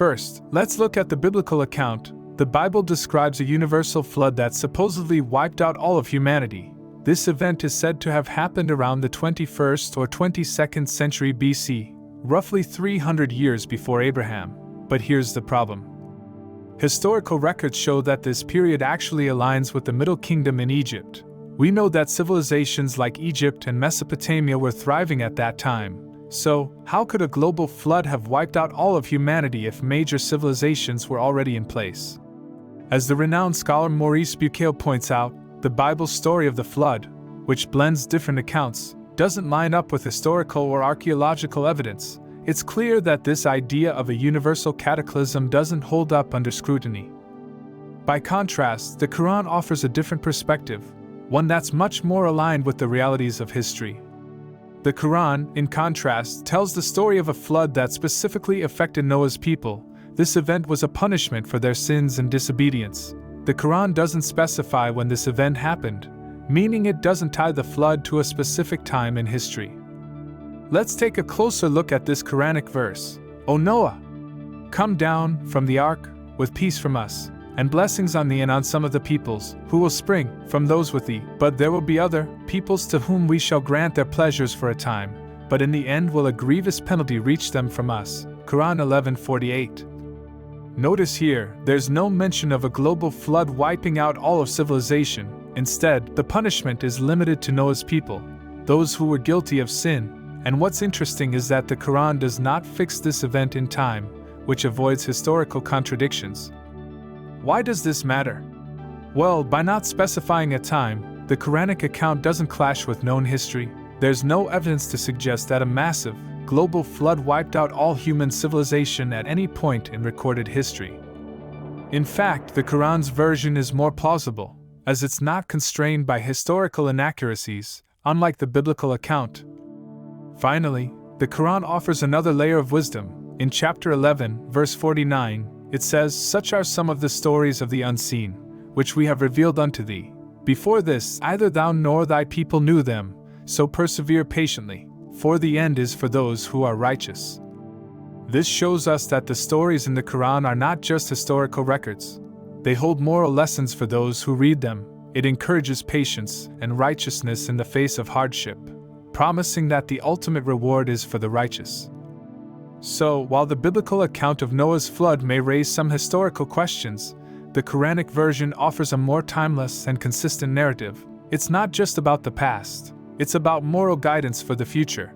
First, let's look at the biblical account. The Bible describes a universal flood that supposedly wiped out all of humanity. This event is said to have happened around the 21st or 22nd century BC, roughly 300 years before Abraham. But here's the problem. Historical records show that this period actually aligns with the Middle Kingdom in Egypt. We know that civilizations like Egypt and Mesopotamia were thriving at that time. So, how could a global flood have wiped out all of humanity if major civilizations were already in place? As the renowned scholar Maurice Bucaille points out, the Bible's story of the flood, which blends different accounts, doesn't line up with historical or archaeological evidence. It's clear that this idea of a universal cataclysm doesn't hold up under scrutiny. By contrast, the Quran offers a different perspective, one that's much more aligned with the realities of history. The Quran, in contrast, tells the story of a flood that specifically affected Noah's people. This event was a punishment for their sins and disobedience. The Quran doesn't specify when this event happened, meaning it doesn't tie the flood to a specific time in history. Let's take a closer look at this Quranic verse. O Noah, come down from the ark with peace from us, and blessings on thee and on some of the peoples who will spring from those with thee. But there will be other peoples to whom we shall grant their pleasures for a time, but in the end will a grievous penalty reach them from us. Quran 11:48. Notice here, there's no mention of a global flood wiping out all of civilization. Instead, the punishment is limited to Noah's people, those who were guilty of sin. And what's interesting is that the Quran does not fix this event in time, which avoids historical contradictions. Why does this matter? Well, by not specifying a time, the Quranic account doesn't clash with known history. There's no evidence to suggest that a massive, global flood wiped out all human civilization at any point in recorded history. In fact, the Quran's version is more plausible, as it's not constrained by historical inaccuracies, unlike the biblical account. Finally, the Quran offers another layer of wisdom. In chapter 11, verse 49, it says, "Such are some of the stories of the unseen, which we have revealed unto thee. Before this, either thou nor thy people knew them, so persevere patiently, for the end is for those who are righteous." This shows us that the stories in the Quran are not just historical records. They hold moral lessons for those who read them. It encourages patience and righteousness in the face of hardship, promising that the ultimate reward is for the righteous. So, while the biblical account of Noah's flood may raise some historical questions, the Quranic version offers a more timeless and consistent narrative. It's not just about the past, it's about moral guidance for the future.